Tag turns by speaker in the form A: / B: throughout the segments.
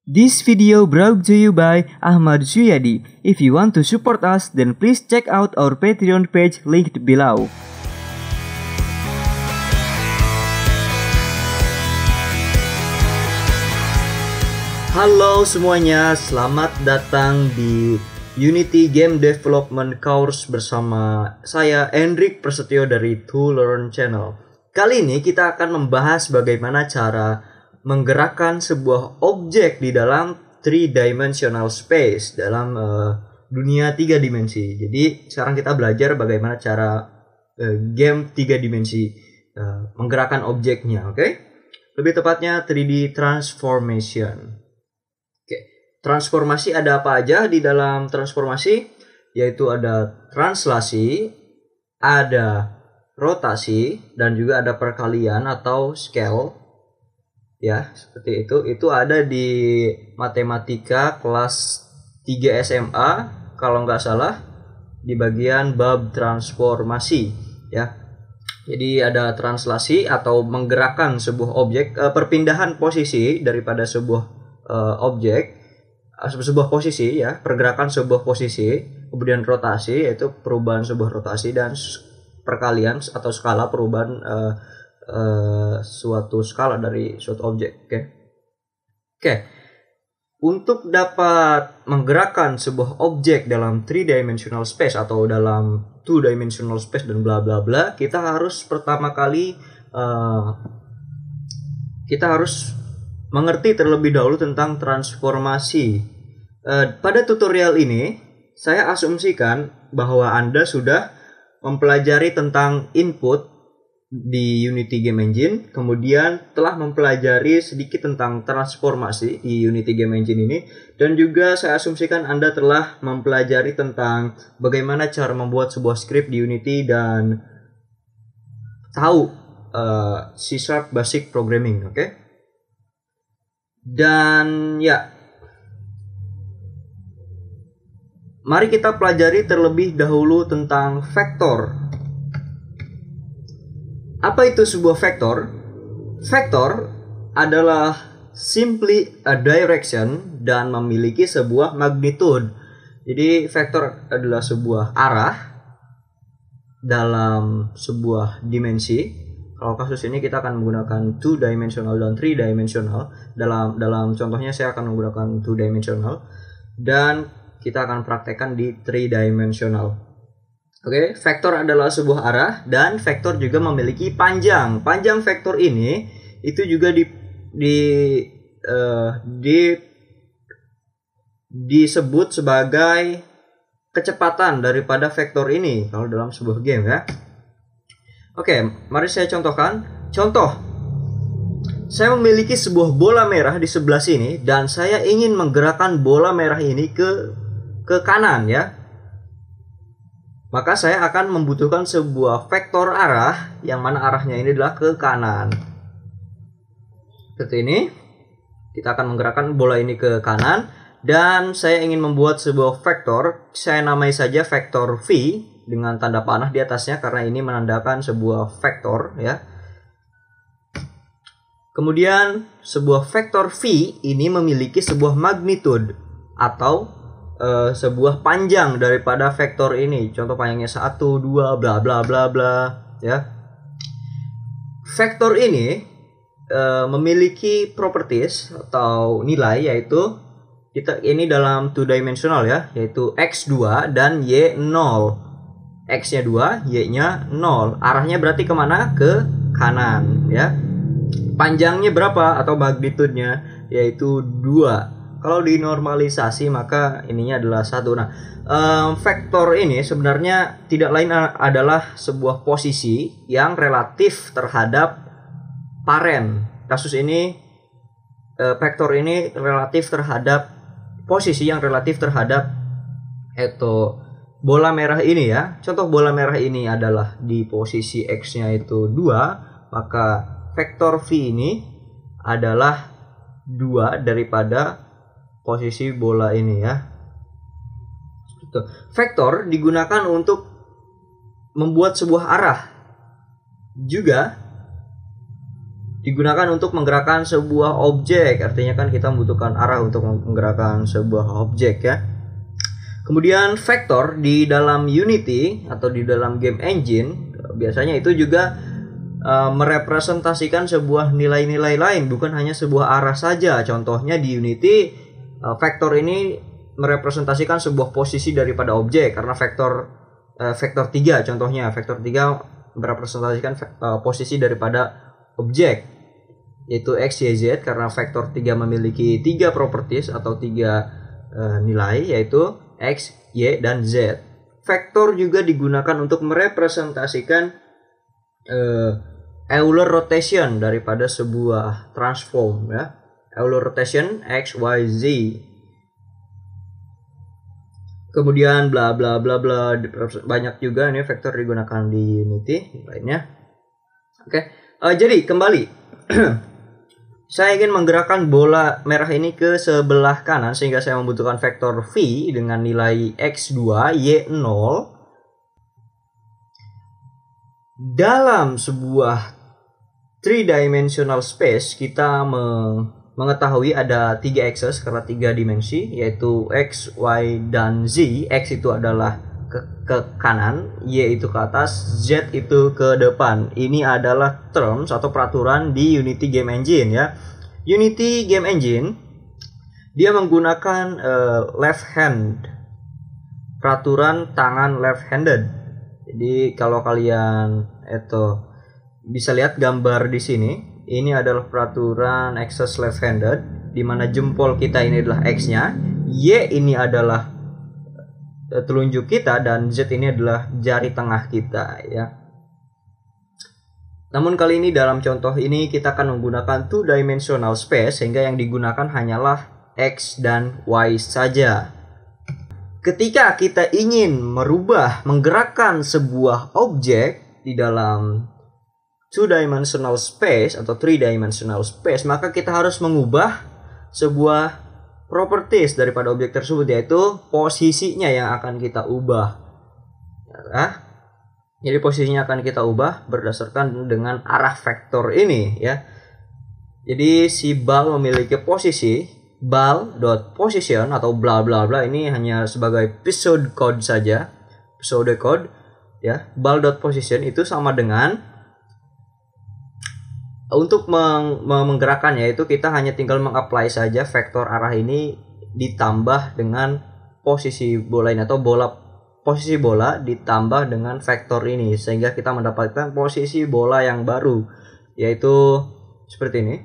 A: This video brought to you by Ahmad Suyadi. If you want to support us, then please check out our Patreon page linked below. Halo semuanya, selamat datang di Unity Game Development Course bersama saya Hendrik Prasetyo dari To Learn Channel. Kali ini kita akan membahas bagaimana cara menggerakkan sebuah objek di dalam 3-dimensional space, dalam dunia 3 dimensi. Jadi sekarang kita belajar bagaimana cara game 3 dimensi menggerakkan objeknya, oke? Lebih tepatnya 3D transformation. Transformasi ada apa aja di dalam transformasi? Yaitu ada translasi, ada rotasi, dan juga ada perkalian atau scale. Ya, seperti itu. Itu ada di matematika kelas 3 SMA kalau nggak salah, di bagian bab transformasi, ya. Jadi ada translasi atau menggerakkan sebuah objek, perpindahan posisi daripada sebuah objek, sebuah posisi, ya, pergerakan sebuah posisi, kemudian rotasi yaitu perubahan sebuah rotasi, dan perkalian atau skala perubahan suatu skala dari suatu objek. Oke. Untuk dapat menggerakkan sebuah objek dalam 3-dimensional space atau dalam 2-dimensional space dan bla bla bla, kita harus pertama kali kita harus mengerti terlebih dahulu tentang transformasi. Pada tutorial ini, saya asumsikan bahwa Anda sudah mempelajari tentang input di Unity Game Engine, kemudian telah mempelajari sedikit tentang transformasi di Unity Game Engine ini, dan juga saya asumsikan Anda telah mempelajari tentang bagaimana cara membuat sebuah script di Unity dan tahu C# Basic Programming, oke? Dan ya, mari kita pelajari terlebih dahulu tentang vektor. Apa itu sebuah vektor? Vektor adalah simply a direction dan memiliki sebuah magnitude. Jadi vektor adalah sebuah arah dalam sebuah dimensi. Kalau kasus ini kita akan menggunakan 2-dimensional dan 3-dimensional. Dalam contohnya saya akan menggunakan 2-dimensional, dan kita akan praktekkan di 3-dimensional. Oke, vektor adalah sebuah arah, dan vektor juga memiliki panjang. Panjang vektor ini itu juga disebut sebagai kecepatan daripada vektor ini kalau dalam sebuah game, ya. Oke, mari saya contohkan. Contoh, saya memiliki sebuah bola merah di sebelah sini, dan saya ingin menggerakkan bola merah ini ke kanan, ya. Maka saya akan membutuhkan sebuah vektor arah, yang mana arahnya ini adalah ke kanan. Seperti ini. Kita akan menggerakkan bola ini ke kanan, dan saya ingin membuat sebuah vektor. Saya namai saja vektor V dengan tanda panah di atasnya karena ini menandakan sebuah vektor, ya. Kemudian sebuah vektor V ini memiliki sebuah magnitude atau sebuah panjang daripada vektor ini. Contoh panjangnya 1, 2, bla bla bla bla, ya. Vektor ini memiliki properties atau nilai, yaitu ini dalam 2-dimensional, ya, yaitu x2 dan y0. X-nya 2, Y-nya 0. Arahnya berarti kemana? Ke kanan, ya. Panjangnya berapa atau magnitude-nya? Yaitu 2. Kalau dinormalisasi maka ininya adalah 1. Nah, vektor ini sebenarnya tidak lain adalah sebuah posisi yang relatif terhadap paren. Kasus ini vektor ini relatif terhadap posisi yang relatif terhadap bola merah ini, ya. Contoh bola merah ini adalah di posisi X-nya itu 2, maka vektor V ini adalah 2 daripada posisi bola ini, ya. Vektor digunakan untuk membuat sebuah arah. Juga digunakan untuk menggerakkan sebuah objek. Artinya kan kita membutuhkan arah untuk menggerakkan sebuah objek ya. Kemudian vektor di dalam Unity atau di dalam game engine biasanya itu juga merepresentasikan sebuah nilai-nilai lain, bukan hanya sebuah arah saja. Contohnya di Unity, vektor ini merepresentasikan sebuah posisi daripada objek, karena vektor 3 contohnya, vektor 3 merepresentasikan posisi daripada objek, yaitu x, y, z, karena vektor 3 memiliki 3 properties atau 3 nilai, yaitu x, y, dan z. Vektor juga digunakan untuk merepresentasikan Euler rotation daripada sebuah transform ya. Euler rotation x, y, z. Kemudian bla bla bla bla, banyak juga ini vektor digunakan di Unity lainnya. Oke, jadi kembali. Saya ingin menggerakkan bola merah ini ke sebelah kanan sehingga saya membutuhkan vektor v dengan nilai x2, y0. Dalam sebuah 3-dimensional space kita mengetahui ada 3 axes karena 3 dimensi, yaitu x, y, dan z. X itu adalah ke kanan, y itu ke atas, z itu ke depan. Ini adalah terms atau peraturan di Unity Game Engine ya. Unity Game Engine dia menggunakan left hand, peraturan tangan left handed. Jadi kalau kalian bisa lihat gambar di sini, ini adalah peraturan axis left handed, di mana jempol kita ini adalah x-nya, y ini adalah telunjuk kita, dan z ini adalah jari tengah kita ya. Namun kali ini dalam contoh ini kita akan menggunakan 2-dimensional space sehingga yang digunakan hanyalah x dan y saja. Ketika kita ingin menggerakkan sebuah objek di dalam 2-dimensional space atau 3-dimensional space, maka kita harus mengubah sebuah properties daripada objek tersebut, yaitu posisinya yang akan kita ubah. Jadi posisinya akan kita ubah berdasarkan dengan arah vektor ini ya. Jadi si bal memiliki posisi bal.position atau bla bla bla, ini hanya sebagai episode code saja, episode code ya. Bal.position itu sama dengan, untuk menggerakkannya itu kita hanya tinggal mengapply saja vektor arah ini ditambah dengan posisi bola ini, atau posisi bola ditambah dengan vektor ini, sehingga kita mendapatkan posisi bola yang baru, yaitu seperti ini.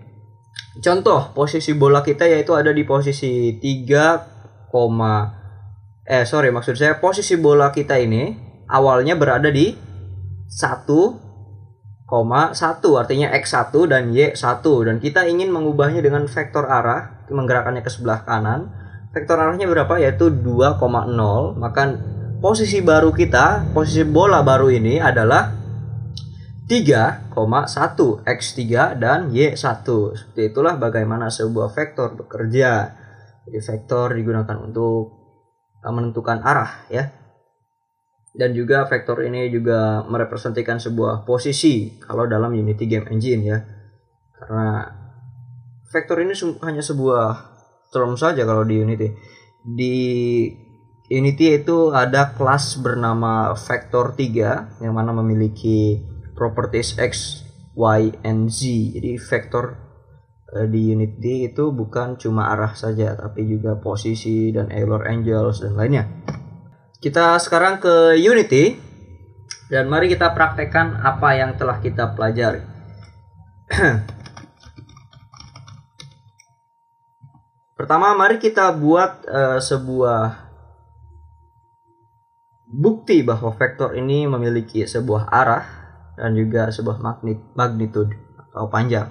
A: Contoh posisi bola kita yaitu ada di posisi posisi bola kita ini awalnya berada di 1,1, artinya x1 dan y1, dan kita ingin mengubahnya dengan vektor arah, menggerakkannya ke sebelah kanan. Vektor arahnya berapa? Yaitu 2,0. Maka posisi baru kita, posisi bola baru ini adalah 3,1, x3 dan y1. Seperti itulah bagaimana sebuah vektor bekerja. Jadi vektor digunakan untuk menentukan arah ya. Dan juga vektor ini juga merepresentasikan sebuah posisi kalau dalam Unity Game Engine ya. Karena vektor ini hanya sebuah term saja kalau di Unity. Di Unity itu ada kelas bernama vektor 3 yang mana memiliki properties x, y, and z. Jadi vektor di Unity itu bukan cuma arah saja, tapi juga posisi dan Euler angles dan lainnya. Kita sekarang ke Unity dan mari kita praktekkan apa yang telah kita pelajari. Pertama, mari kita buat sebuah bukti bahwa vektor ini memiliki sebuah arah dan juga sebuah magnitude atau panjang.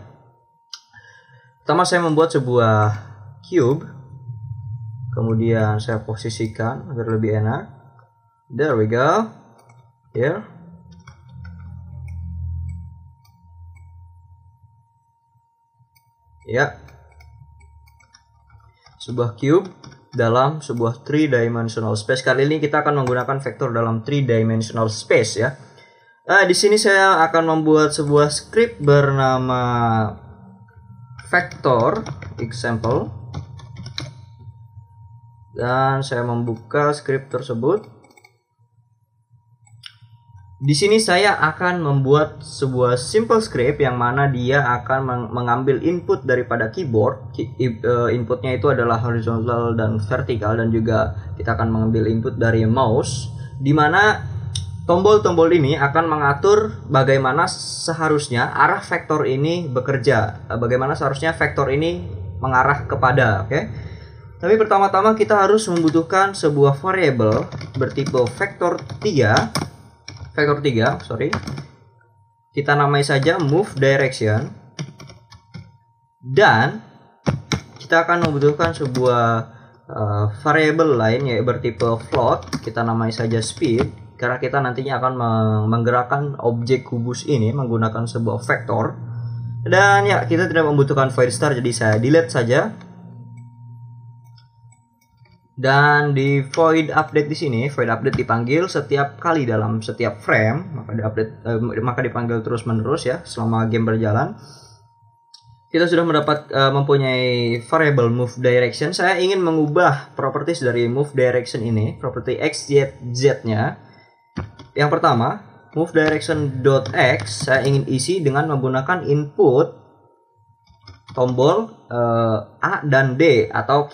A: Pertama, saya membuat sebuah cube, kemudian saya posisikan agar lebih enak. There we go. Here. Ya. Sebuah cube dalam sebuah 3-dimensional space. Kali ini kita akan menggunakan vektor dalam 3-dimensional space ya. Di sini saya akan membuat sebuah script bernama vector example, dan saya membuka script tersebut. Di sini saya akan membuat sebuah simple script yang mana dia akan mengambil input daripada keyboard. Inputnya itu adalah horizontal dan vertikal, dan juga kita akan mengambil input dari mouse, di mana tombol-tombol ini akan mengatur bagaimana seharusnya arah vektor ini bekerja, bagaimana seharusnya vektor ini mengarah kepada, oke? Tapi pertama-tama kita harus membutuhkan sebuah variable bertipe vektor 3. Kita namai saja move direction, dan kita akan membutuhkan sebuah variable lain yaitu bertipe float. Kita namai saja speed, karena kita nantinya akan menggerakkan objek kubus ini menggunakan sebuah vektor. Dan ya, kita tidak membutuhkan void star, jadi saya delete saja. Dan di void update di sini, void update dipanggil setiap kali dalam setiap frame, maka dipanggil terus-menerus ya selama game berjalan. Kita sudah mempunyai variable move direction. Saya ingin mengubah properties dari move direction ini, property x, y, z-nya. Yang pertama, move direction.x saya ingin isi dengan menggunakan input tombol A dan D, atau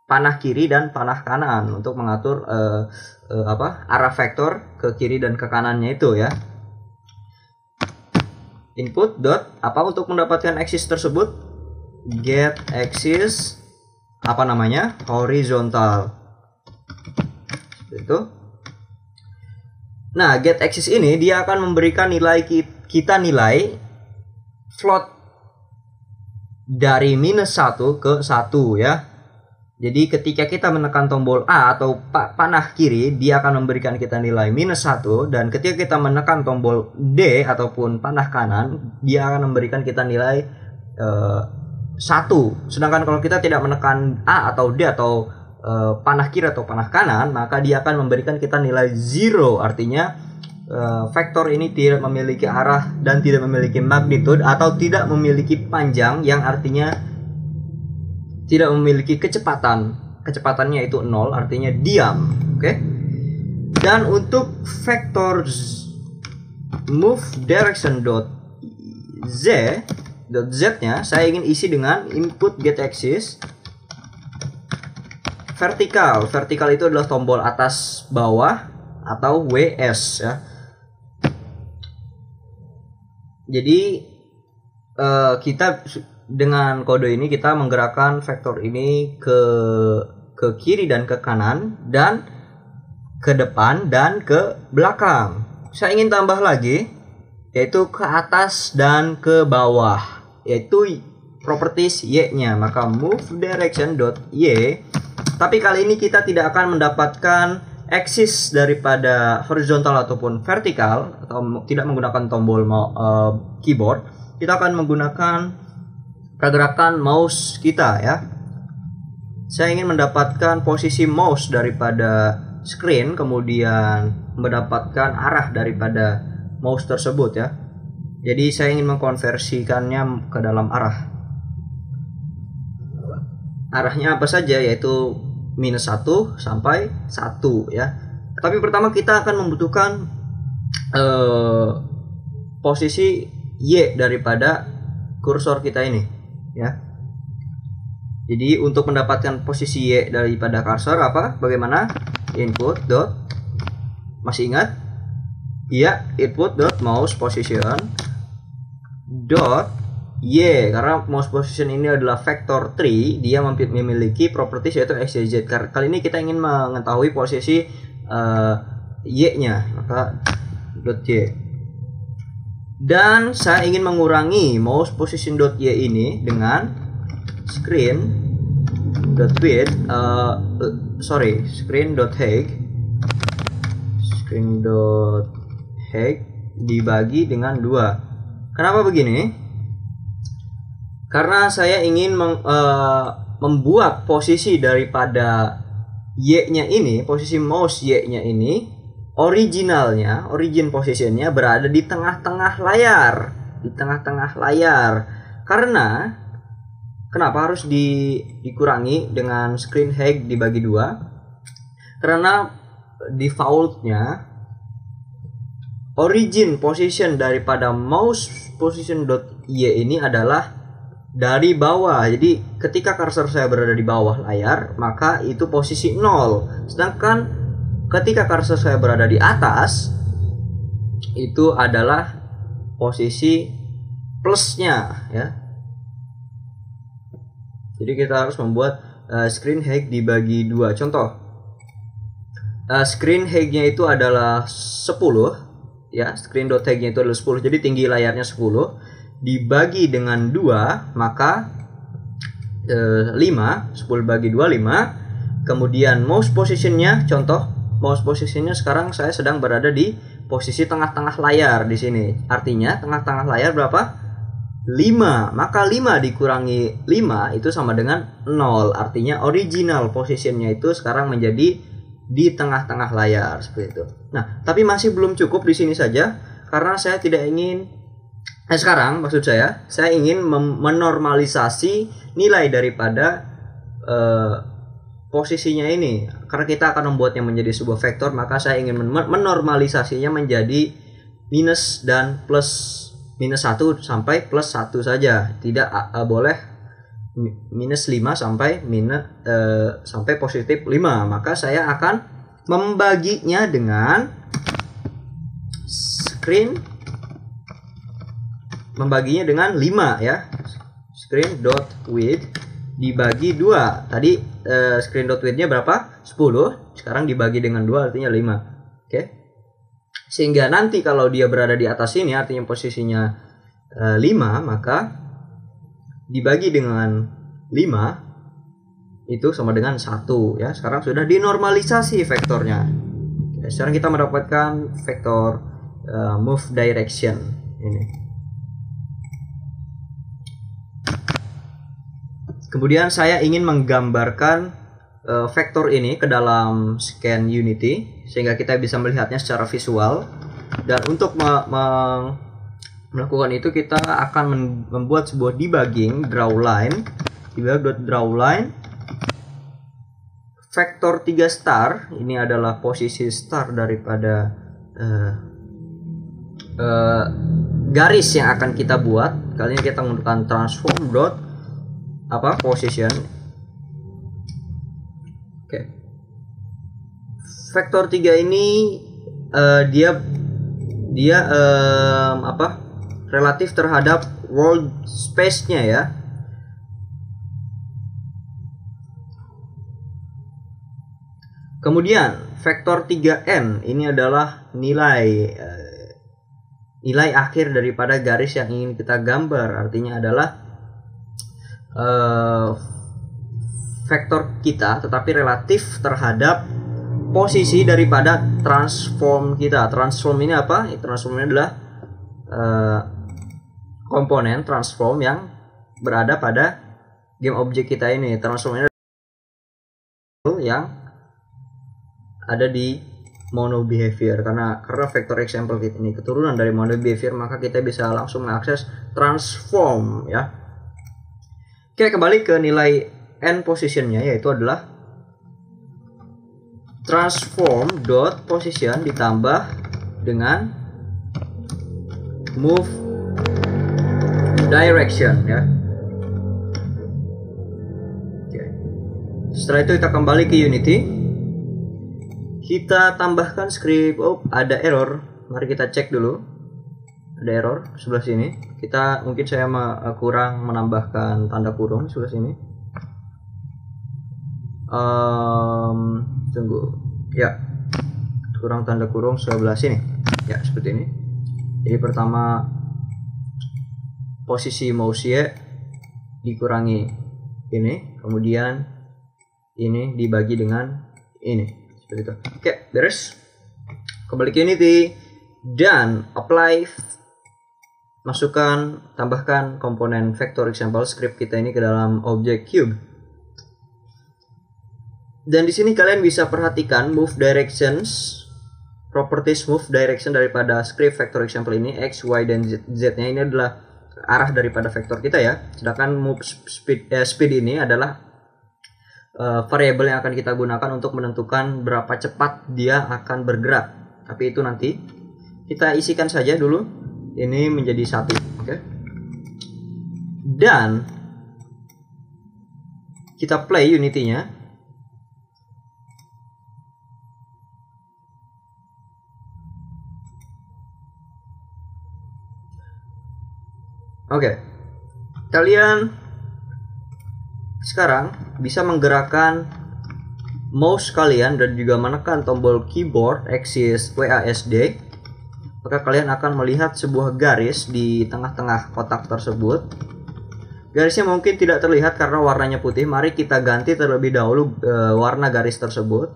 A: panah kiri dan panah kanan, untuk mengatur arah vektor ke kiri dan ke kanannya itu ya. Input dot untuk mendapatkan axis tersebut, get axis horizontal. Seperti itu. Nah, get axis ini dia akan memberikan kita nilai float dari -1 ke 1 ya. Jadi ketika kita menekan tombol A atau panah kiri, dia akan memberikan kita nilai -1, dan ketika kita menekan tombol D ataupun panah kanan, dia akan memberikan kita nilai 1. Sedangkan kalau kita tidak menekan A atau D atau panah kiri atau panah kanan, maka dia akan memberikan kita nilai 0. Artinya vektor ini tidak memiliki arah dan tidak memiliki magnitude, atau tidak memiliki panjang, yang artinya tidak memiliki kecepatannya itu 0, artinya diam, oke? Dan untuk vektor move direction.z-nya saya ingin isi dengan input get axis vertikal. Vertikal itu adalah tombol atas bawah atau WS ya. Jadi kita dengan kode ini kita menggerakkan vektor ini ke kiri dan ke kanan, dan ke depan dan ke belakang. Saya ingin tambah lagi, yaitu ke atas dan ke bawah, yaitu properties y-nya. Maka move direction.y, tapi kali ini kita tidak akan mendapatkan axis daripada horizontal ataupun vertikal, atau tidak menggunakan tombol keyboard. Kita akan menggunakan pergerakan mouse kita ya. Saya ingin mendapatkan posisi mouse daripada screen, kemudian mendapatkan arah daripada mouse tersebut ya. Jadi saya ingin mengkonversikannya ke dalam arah. Arahnya apa saja, yaitu -1 sampai 1 ya. Tapi pertama kita akan membutuhkan posisi Y daripada kursor kita ini ya. Jadi untuk mendapatkan posisi Y daripada cursor bagaimana? Input dot, masih ingat? Iya, input dot mouse position dot Y, karena mouse position ini adalah vector 3, dia memiliki properties yaitu x, y, z. Kali ini kita ingin mengetahui posisi Y-nya, maka dot Y. Dan saya ingin mengurangi mouse position dot y ini dengan screen dot width, screen dot height dibagi dengan 2. Kenapa begini? Karena saya ingin membuat posisi daripada y-nya ini, posisi mouse y-nya ini originalnya, origin positionnya berada di tengah-tengah layar, di tengah-tengah layar. Karena kenapa harus dikurangi dengan screen height dibagi 2? Karena defaultnya origin position daripada mouse position.y ini adalah dari bawah. Jadi ketika cursor saya berada di bawah layar, maka itu posisi 0. Sedangkan ketika cursor saya berada di atas, itu adalah posisi plusnya ya. Jadi kita harus membuat screen height dibagi 2. Contoh, screen height-nya itu adalah 10 ya, screen.height-nya itu adalah 10. Jadi tinggi layarnya 10 dibagi dengan 2, maka 5, 10 bagi 2 5. Kemudian mouse positionnya, contoh mouse positionnya sekarang saya sedang berada di posisi tengah-tengah layar di sini. Artinya tengah-tengah layar berapa? 5. Maka 5 dikurangi 5 itu sama dengan 0. Artinya original positionnya itu sekarang menjadi di tengah-tengah layar seperti itu. Nah, tapi masih belum cukup di sini saja, karena saya tidak ingin sekarang maksud saya ingin menormalisasi nilai daripada posisinya ini. Karena kita akan membuatnya menjadi sebuah vektor, maka saya ingin menormalisasinya menjadi minus dan plus, minus 1 sampai plus 1 saja. Tidak boleh minus 5 sampai sampai positif 5. Maka saya akan membaginya dengan membaginya dengan 5 ya. Screen.width dibagi 2. Tadi screen.width-nya berapa? 10. Sekarang dibagi dengan 2 artinya 5. Oke. Sehingga nanti kalau dia berada di atas ini, artinya posisinya 5, maka dibagi dengan 5 itu sama dengan 1 ya. Sekarang sudah dinormalisasi vektornya. Oke, sekarang kita mendapatkan vektor move direction ini. Kemudian saya ingin menggambarkan vektor ini ke dalam scan Unity sehingga kita bisa melihatnya secara visual. Dan untuk melakukan itu kita akan membuat sebuah debugging drawLine. Debug.drawLine vektor 3 star, ini adalah posisi start daripada garis yang akan kita buat. Kali ini kita menggunakan transform position. Oke. Vektor 3 ini dia relatif terhadap world space-nya ya. Kemudian vektor 3n ini adalah nilai akhir daripada garis yang ingin kita gambar. Artinya adalah vektor kita, tetapi relatif terhadap posisi daripada transform kita. Transform ini apa? Transform ini adalah komponen transform yang berada pada game object kita ini. Transform ini yang ada di mono behavior. Karena vektor example ini keturunan dari mono behavior, maka kita bisa langsung mengakses transform ya. Oke, kembali ke nilai n positionnya, yaitu adalah transform dot position ditambah dengan move direction ya. Oke. Setelah itu kita kembali ke Unity. Kita tambahkan script. Oh, ada error. Mari kita cek dulu. Ada error sebelah sini. Mungkin saya kurang menambahkan tanda kurung sebelah sini. Tunggu. Ya. Kurang tanda kurung sebelah sini. Ya, seperti ini. Jadi pertama posisi mouse-nya dikurangi ini, kemudian ini dibagi dengan ini. Seperti itu. Oke, beres. Kembali ke Unity dan apply, masukkan, tambahkan komponen vector example script kita ini ke dalam object cube. Dan di sini kalian bisa perhatikan move directions properties move direction daripada script vector example ini, x, y, dan z-nya ini adalah arah daripada vektor kita ya. Sedangkan move speed ini adalah variabel yang akan kita gunakan untuk menentukan berapa cepat dia akan bergerak. Tapi itu nanti kita isikan saja dulu ini menjadi satu, oke? Dan kita play Unity-nya. Oke, kalian sekarang bisa menggerakkan mouse kalian dan juga menekan tombol keyboard Axis WASD. Maka kalian akan melihat sebuah garis di tengah-tengah kotak tersebut. Garisnya mungkin tidak terlihat karena warnanya putih. Mari kita ganti terlebih dahulu warna garis tersebut.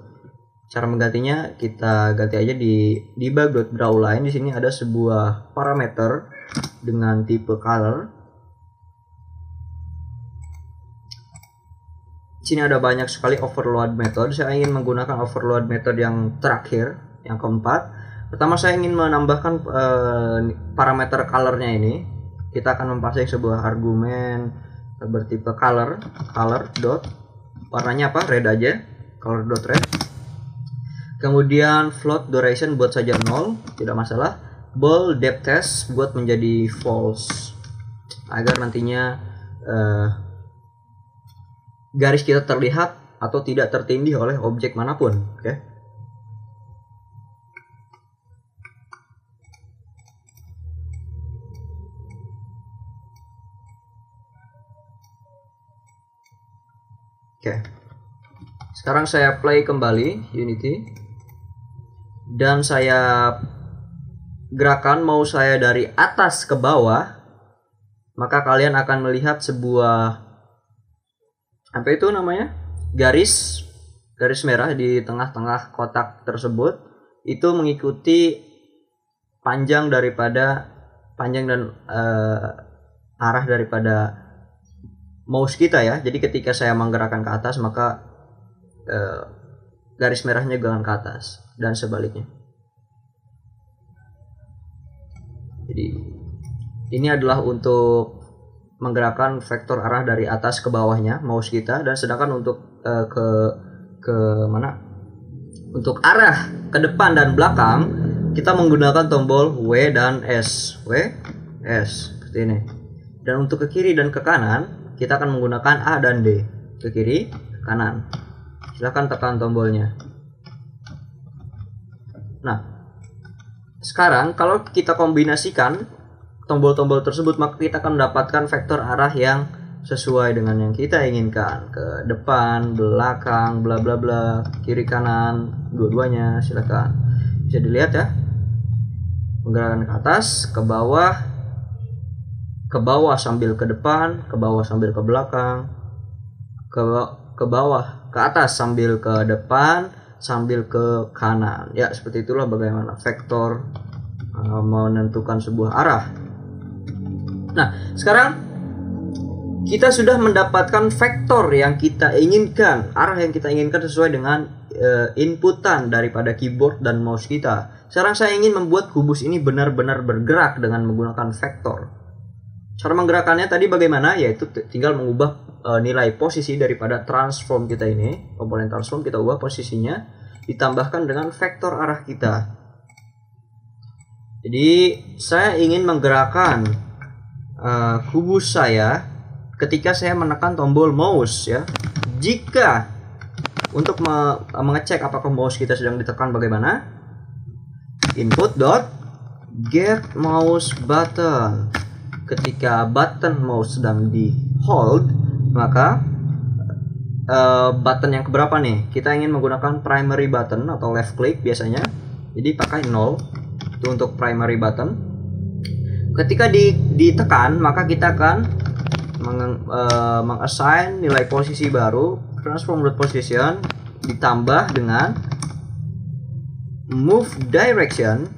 A: Cara menggantinya kita ganti aja di debug.drawLine. Di sini ada sebuah parameter dengan tipe color. Di sini ada banyak sekali overload method. Saya ingin menggunakan overload method yang terakhir, yang keempat. Pertama saya ingin menambahkan parameter colornya ini. Kita akan mempasang sebuah argumen bertipe color dot warnanya apa? Red aja, color dot red. Kemudian float duration buat saja 0, tidak masalah. Ball depth test buat menjadi false agar nantinya garis kita terlihat atau tidak tertindih oleh objek manapun, oke? Oke. Sekarang saya play kembali Unity dan saya gerakan mouse saya dari atas ke bawah, maka kalian akan melihat sebuah apa itu namanya? Garis merah di tengah-tengah kotak tersebut. Itu mengikuti panjang dan arah daripada mouse kita ya. Jadi ketika saya menggerakkan ke atas, maka garis merahnya juga akan ke atas dan sebaliknya. Jadi ini adalah untuk menggerakkan vektor arah dari atas ke bawahnya mouse kita, dan sedangkan untuk ke mana? Untuk arah ke depan dan belakang kita menggunakan tombol W dan S. W, S seperti ini. Dan untuk ke kiri dan ke kanan kita akan menggunakan A dan D. Ke kiri, ke kanan. Silahkan tekan tombolnya. Nah, sekarang kalau kita kombinasikan tombol-tombol tersebut, maka kita akan mendapatkan vektor arah yang sesuai dengan yang kita inginkan. Ke depan, belakang, bla bla bla, kiri kanan, dua-duanya silakan. Bisa dilihat ya. Menggerakkan ke atas, ke bawah sambil ke depan, ke bawah sambil ke belakang, ke bawah, ke atas sambil ke depan, sambil ke kanan. Ya, seperti itulah bagaimana vektor menentukan sebuah arah. Nah, sekarang kita sudah mendapatkan vektor yang kita inginkan, arah yang kita inginkan sesuai dengan inputan daripada keyboard dan mouse kita. Sekarang saya ingin membuat kubus ini benar-benar bergerak dengan menggunakan vektor. Cara menggerakkannya tadi bagaimana? Yaitu tinggal mengubah nilai posisi daripada transform kita ini. Komponen transform kita ubah posisinya, ditambahkan dengan vektor arah kita. Jadi saya ingin menggerakkan kubus saya ketika saya menekan tombol mouse ya. Jika untuk mengecek apakah mouse kita sedang ditekan, bagaimana? Input dot get mouse button. Ketika button mouse sedang di hold, maka button yang keberapa nih? Kita ingin menggunakan primary button atau left click biasanya. Jadi pakai 0 itu untuk primary button. Ketika ditekan, maka kita akan mengassign nilai posisi baru, transform.position ditambah dengan move direction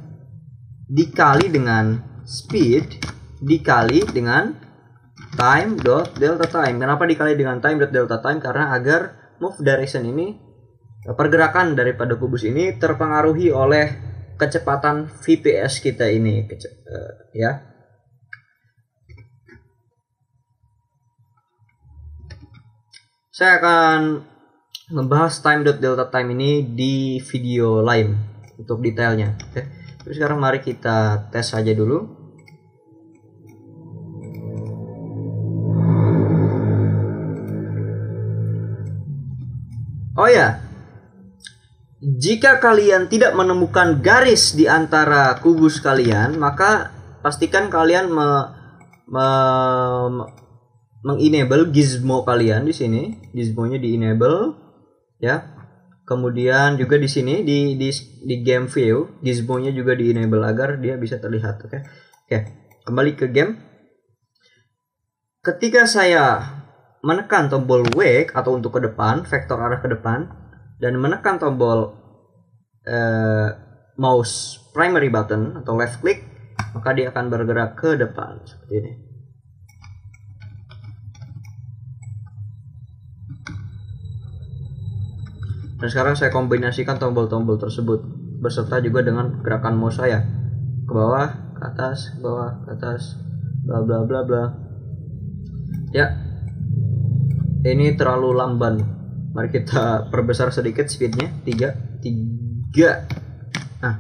A: dikali dengan speed dikali dengan time.delta time. Kenapa dikali dengan time.delta time? Karena agar move direction ini, pergerakan daripada kubus ini terpengaruhi oleh kecepatan VPS kita ini ya. Saya akan membahas time.delta_time ini di video lain untuk detailnya. Oke. Terus sekarang mari kita tes saja dulu. Oh ya, jika kalian tidak menemukan garis di antara kubus kalian, maka pastikan kalian mengenable gizmo kalian di sini. Gizmonya di enable ya. Kemudian juga di sini di game view gizmonya juga di enable agar dia bisa terlihat. Oke. Kembali ke game. Ketika saya menekan tombol wake atau untuk ke depan, vektor arah ke depan, dan menekan tombol mouse primary button atau left click, maka dia akan bergerak ke depan seperti ini. Dan sekarang saya kombinasikan tombol-tombol tersebut beserta juga dengan gerakan mouse saya ke bawah, ke atas, ke bawah, ke atas, bla bla bla bla. Ya, ini terlalu lamban. Mari kita perbesar sedikit speednya. 3. Nah,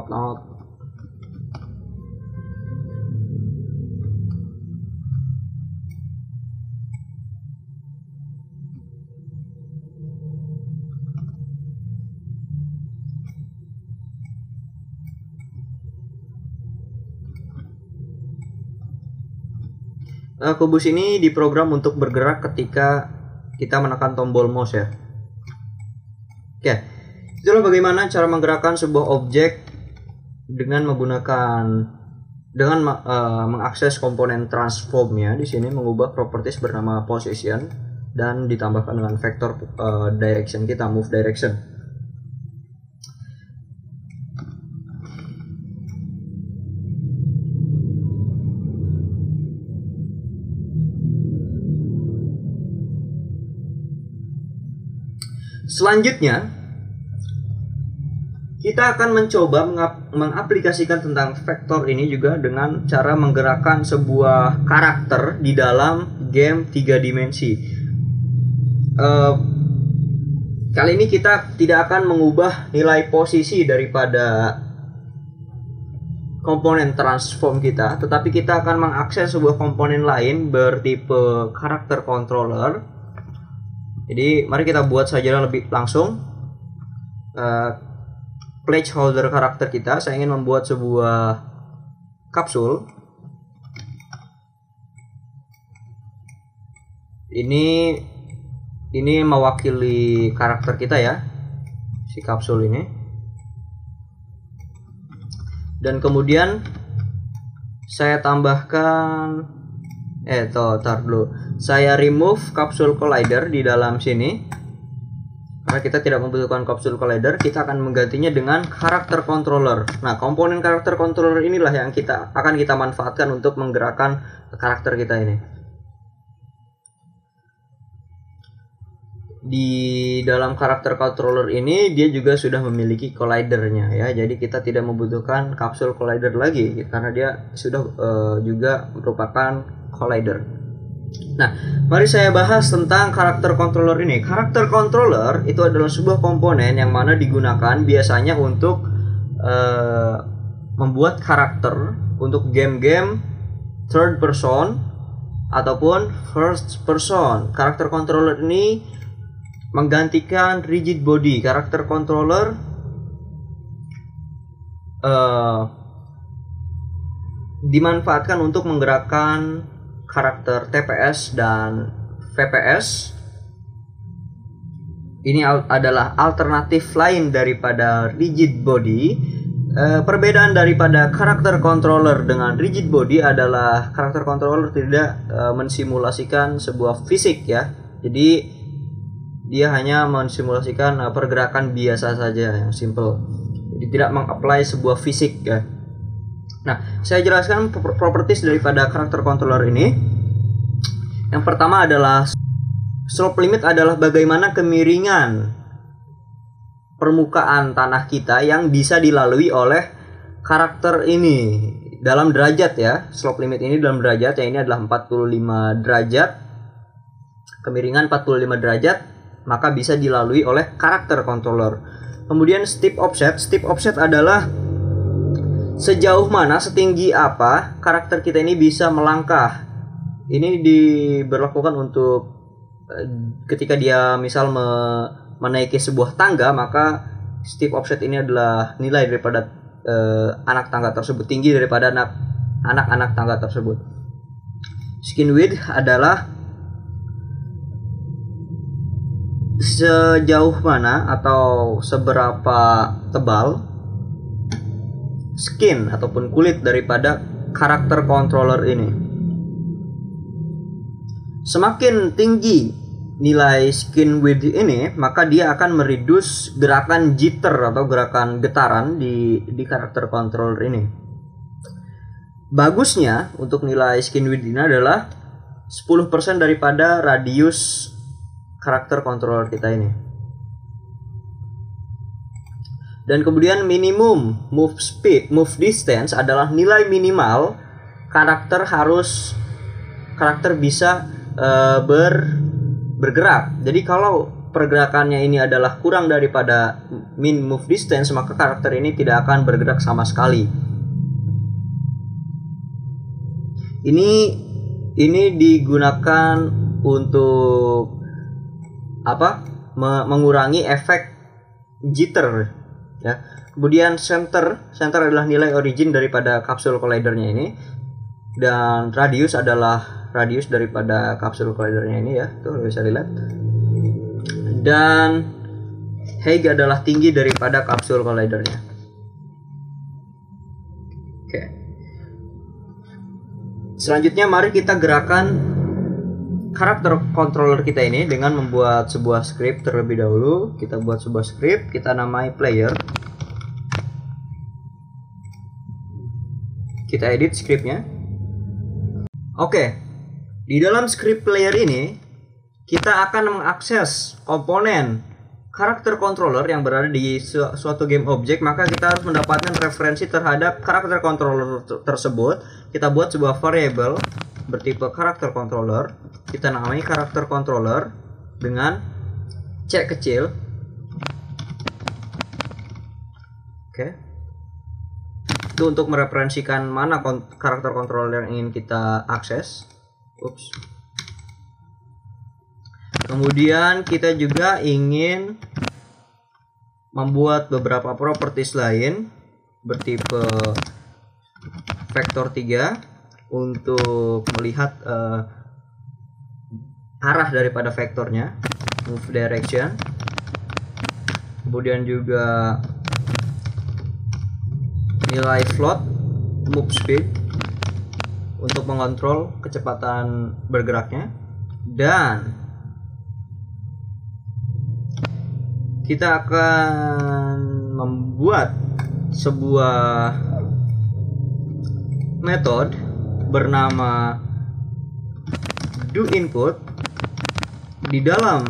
A: not. Kubus ini diprogram untuk bergerak ketika kita menekan tombol mouse ya. Oke, itulah bagaimana cara menggerakkan sebuah objek dengan mengakses komponen transformnya. Di sini mengubah properties bernama position dan ditambahkan dengan vektor direction kita, move direction. Selanjutnya, kita akan mencoba mengaplikasikan tentang vektor ini juga dengan cara menggerakkan sebuah karakter di dalam game 3 dimensi. Kali ini kita tidak akan mengubah nilai posisi daripada komponen transform kita, tetapi kita akan mengakses sebuah komponen lain bertipe karakter controller. Jadi mari kita buat saja lebih langsung placeholder karakter kita. Saya ingin membuat sebuah kapsul. Ini mewakili karakter kita ya, si kapsul ini. Dan kemudian saya tambahkan tar dulu. Saya remove capsule collider di dalam sini. Karena kita tidak membutuhkan capsule collider, kita akan menggantinya dengan karakter controller. Nah, komponen karakter controller inilah yang akan kita manfaatkan untuk menggerakkan karakter kita ini. Di dalam karakter controller ini dia juga sudah memiliki collidernya ya. Jadi kita tidak membutuhkan capsule collider lagi karena dia sudah juga merupakan collider. Nah, mari saya bahas tentang karakter controller ini. Karakter controller itu adalah sebuah komponen yang mana digunakan biasanya untuk membuat karakter untuk game-game third person ataupun first person. Karakter controller ini menggantikan rigid body. Karakter controller dimanfaatkan untuk menggerakkan karakter TPS dan VPS. Ini adalah alternatif lain daripada rigid body. Perbedaan daripada karakter controller dengan rigid body adalah karakter controller tidak mensimulasikan sebuah fisik ya. Jadi dia hanya mensimulasikan pergerakan biasa saja yang simple. Jadi tidak mengapply sebuah fisik ya. Nah, saya jelaskan properties daripada karakter controller ini. Yang pertama adalah Slope limit adalah bagaimana kemiringan permukaan tanah kita yang bisa dilalui oleh karakter ini dalam derajat ya. Slope limit ini dalam derajat ya, ini adalah 45 derajat. Kemiringan 45 derajat maka bisa dilalui oleh karakter controller. Kemudian steep offset. Steep offset adalah sejauh mana, setinggi apa karakter kita ini bisa melangkah. Ini diberlakukan untuk ketika dia misal menaiki sebuah tangga, maka steep offset ini adalah nilai daripada anak tangga tersebut, tinggi daripada anak-anak tangga tersebut. Skin width adalah sejauh mana atau seberapa tebal skin ataupun kulit daripada karakter controller ini. Semakin tinggi nilai skin width ini, maka dia akan mereduce gerakan jitter atau gerakan getaran di karakter controller ini. Bagusnya untuk nilai skin width ini adalah 10% daripada radius karakter controller kita ini. Dan kemudian minimum move speed, move distance adalah nilai minimal karakter bisa bergerak. Jadi kalau pergerakannya ini adalah kurang daripada min move distance, maka karakter ini tidak akan bergerak sama sekali. Ini digunakan untuk mengurangi efek jitter ya. Kemudian center adalah nilai origin daripada kapsul collidernya ini, dan radius adalah radius daripada kapsul collidernya ini ya, tuh bisa dilihat. Dan height adalah tinggi daripada kapsul collidernya. Oke. Selanjutnya mari kita gerakan karakter controller kita ini dengan membuat sebuah script terlebih dahulu. Kita buat sebuah script, kita namai player. Kita edit scriptnya. Oke, di dalam script player ini kita akan mengakses komponen karakter controller yang berada di suatu game object. Maka kita harus mendapatkan referensi terhadap karakter controller tersebut. Kita buat sebuah variable bertipe karakter controller. Kita namai karakter controller dengan C kecil. Oke. Itu untuk mereferensikan mana karakter controller yang ingin kita akses. Ups. Kemudian kita juga ingin membuat beberapa properties lain bertipe vektor 3 untuk melihat arah daripada vektornya, move direction. Kemudian juga nilai float, move speed untuk mengontrol kecepatan bergeraknya. Dan kita akan membuat sebuah metode bernama doInput. Di dalam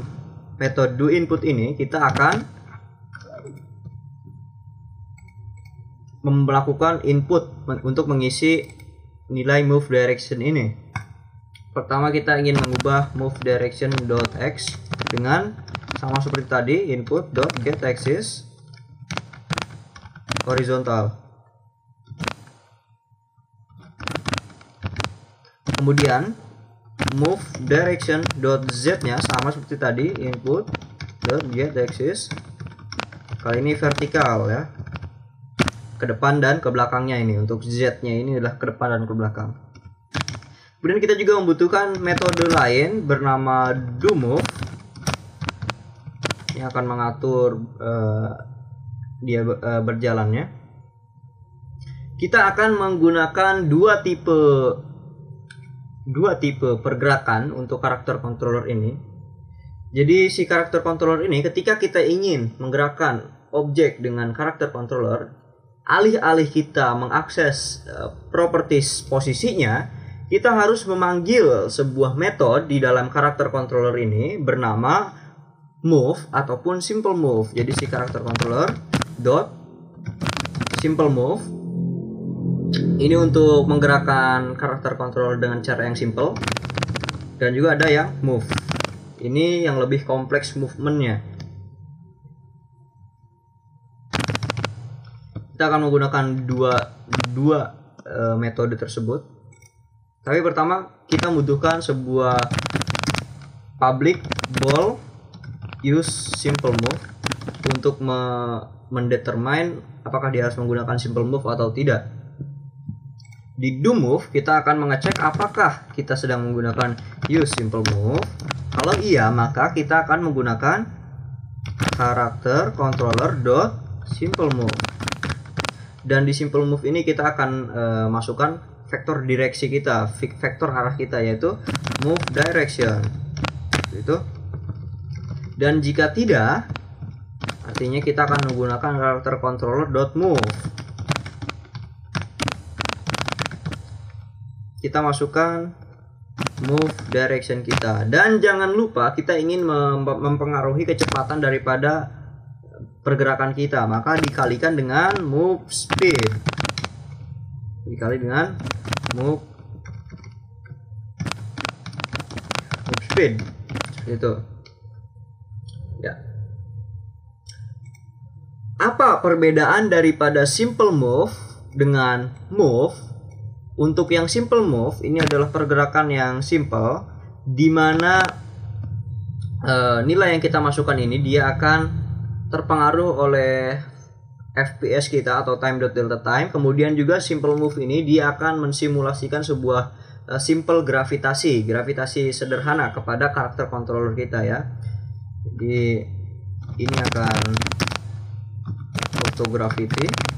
A: metode doInput ini kita akan melakukan input untuk mengisi nilai move direction ini. Pertama kita ingin mengubah move direction.x dengan sama seperti tadi, input.getAxis horizontal. Kemudian move direction.z nya sama seperti tadi, input.getAxis. Kali ini vertikal ya, ke depan dan ke belakangnya. Ini untuk z nya ini adalah ke depan dan ke belakang. Kemudian kita juga membutuhkan metode lain bernama doMove yang akan mengatur dia berjalannya. Kita akan menggunakan dua tipe pergerakan untuk karakter controller ini. Jadi si karakter controller ini ketika kita ingin menggerakkan objek dengan karakter controller, alih-alih kita mengakses properties posisinya, kita harus memanggil sebuah metode di dalam karakter controller ini bernama move ataupun simple move. Jadi si karakter controller dot simple move ini untuk menggerakkan karakter controller dengan cara yang simple, dan juga ada yang move. Ini yang lebih kompleks movementnya. Kita akan menggunakan dua metode tersebut. Tapi pertama kita membutuhkan sebuah public bool use simple move untuk mendetermine apakah dia harus menggunakan simple move atau tidak. Di do move kita akan mengecek apakah kita sedang menggunakan use simple move. Kalau iya, maka kita akan menggunakan karakter controller dot simple move. Dan di simple move ini kita akan masukkan vektor direksi kita, vektor arah kita, yaitu move direction. Itu. Dan jika tidak, artinya kita akan menggunakan karakter controller dot move. Kita masukkan move direction kita, dan jangan lupa kita ingin mempengaruhi kecepatan daripada pergerakan kita, maka dikalikan dengan move speed, dikali dengan move speed, itu ya. Apa perbedaan daripada simple move dengan move? Untuk yang simple move ini adalah pergerakan yang simple, di mana nilai yang kita masukkan ini dia akan terpengaruh oleh FPS kita atau time dot delta time. Kemudian juga simple move ini dia akan mensimulasikan sebuah simple gravitasi sederhana kepada karakter controller kita ya. Jadi ini akan auto gravity.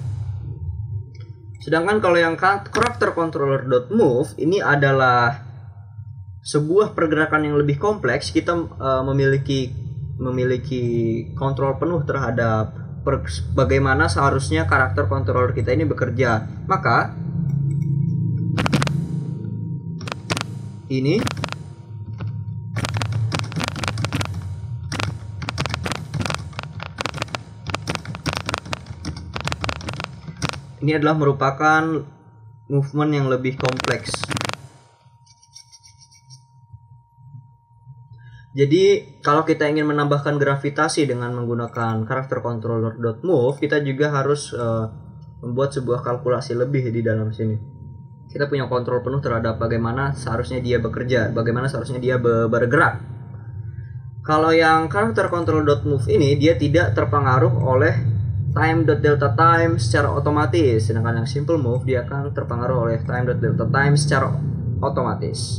A: Sedangkan kalau yang karakter controller dot move ini adalah sebuah pergerakan yang lebih kompleks. Kita memiliki kontrol penuh terhadap bagaimana seharusnya karakter controller kita ini bekerja. Maka ini adalah merupakan movement yang lebih kompleks. Jadi kalau kita ingin menambahkan gravitasi dengan menggunakan karakter controller dot move, kita juga harus membuat sebuah kalkulasi lebih di dalam sini. Kita punya kontrol penuh terhadap bagaimana seharusnya dia bekerja, bagaimana seharusnya dia bergerak. Kalau yang karakter controller dot move ini dia tidak terpengaruh oleh time dot delta time secara otomatis, sedangkan yang simple move dia akan terpengaruh oleh time dot delta time secara otomatis.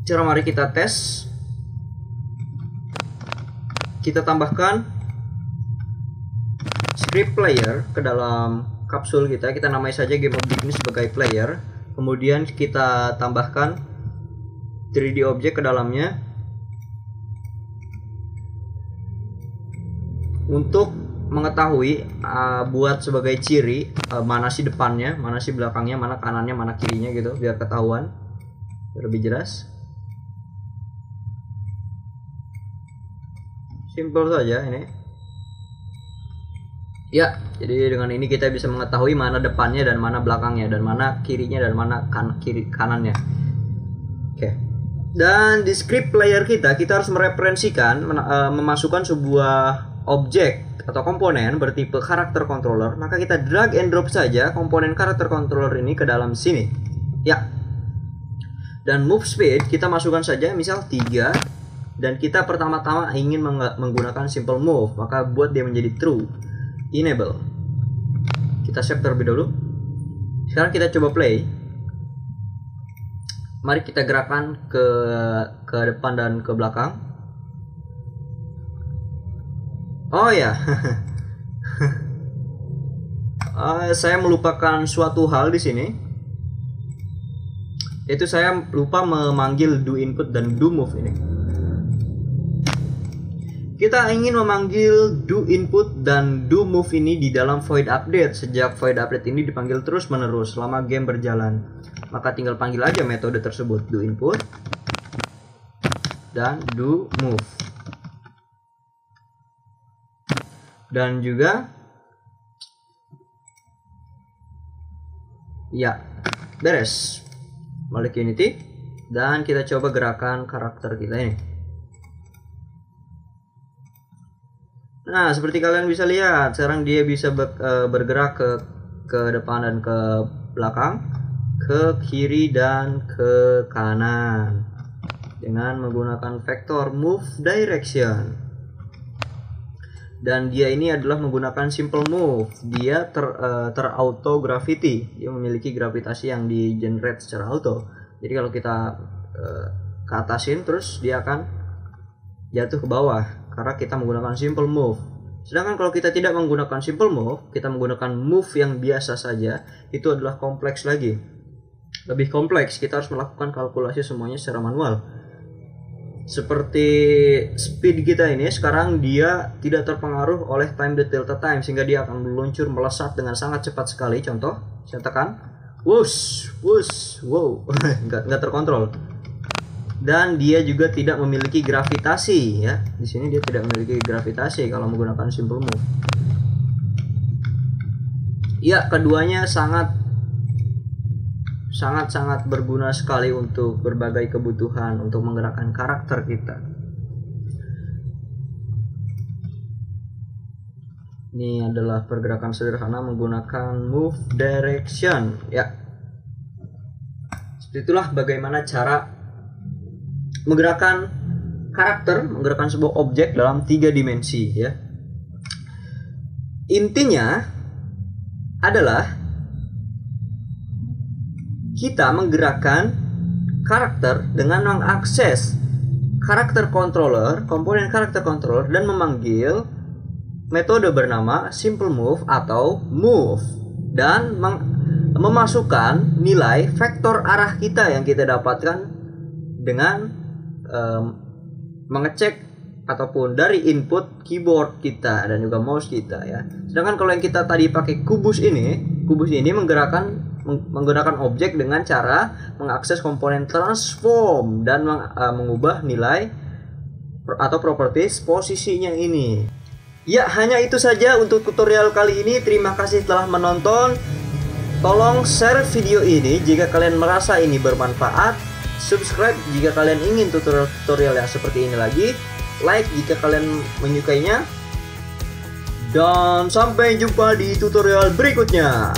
A: Cara mari kita tes. Kita tambahkan script player ke dalam kapsul kita. Kita namai saja game object ini sebagai player. Kemudian kita tambahkan 3D object ke dalamnya untuk mengetahui buat sebagai ciri mana sih depannya, mana sih belakangnya, mana kanannya, mana kirinya gitu, biar ketahuan, biar lebih jelas. Simple saja ini. Ya, jadi dengan ini kita bisa mengetahui mana depannya dan mana belakangnya, dan mana kirinya dan mana kanannya. Oke. Dan di script player kita harus mereferensikan, memasukkan sebuah objek atau komponen bertipe karakter controller. Maka kita drag and drop saja komponen karakter controller ini ke dalam sini. Ya. Dan move speed kita masukkan saja misal 3. Dan kita pertama-tama ingin menggunakan simple move, maka buat dia menjadi true. Enable. Kita save terlebih dahulu. Sekarang kita coba play. Mari kita gerakkan ke depan dan ke belakang. Oh ya. Saya melupakan suatu hal di sini. Yaitu saya lupa memanggil do input dan do move ini. Kita ingin memanggil doInput dan doMove ini di dalam void update. Sejak void update ini dipanggil terus menerus selama game berjalan. Maka tinggal panggil aja metode tersebut, doInput dan doMove. Dan juga ya, beres. Balik Unity dan kita coba gerakan karakter kita ini. Nah, seperti kalian bisa lihat, sekarang dia bisa bergerak ke depan dan ke belakang, ke kiri dan ke kanan dengan menggunakan vektor move direction. Dan dia ini adalah menggunakan simple move. Dia terauto gravity. Dia memiliki gravitasi yang di generate secara auto. Jadi kalau kita ke atasin terus dia akan jatuh ke bawah karena kita menggunakan simple move. Sedangkan kalau kita tidak menggunakan simple move, kita menggunakan move yang biasa saja, itu adalah kompleks lagi. Lebih kompleks, kita harus melakukan kalkulasi semuanya secara manual. Seperti speed kita ini, sekarang dia tidak terpengaruh oleh time delta time, sehingga dia akan meluncur melesat dengan sangat cepat sekali. Contoh, saya tekan, wush, wush, wow, nggak terkontrol. Dan dia juga tidak memiliki gravitasi, ya. Di sini dia tidak memiliki gravitasi kalau menggunakan simple move. Ya, keduanya sangat berguna sekali untuk berbagai kebutuhan untuk menggerakkan karakter kita. Ini adalah pergerakan sederhana menggunakan move direction, ya. Seperti itulah bagaimana cara menggerakkan karakter, menggerakkan sebuah objek dalam 3 dimensi, ya. Intinya adalah kita menggerakkan karakter dengan mengakses karakter controller, komponen karakter controller, dan memanggil metode bernama simple move atau move, dan memasukkan nilai vektor arah kita yang kita dapatkan dengan mengecek ataupun dari input keyboard kita dan juga mouse kita, ya. Sedangkan kalau yang kita tadi pakai kubus ini menggunakan objek dengan cara mengakses komponen transform dan mengubah nilai atau properties posisinya ini. Ya, hanya itu saja untuk tutorial kali ini. Terima kasih telah menonton. Tolong share video ini jika kalian merasa ini bermanfaat. Subscribe jika kalian ingin tutorial yang seperti ini lagi. Like jika kalian menyukainya. Dan sampai jumpa di tutorial berikutnya.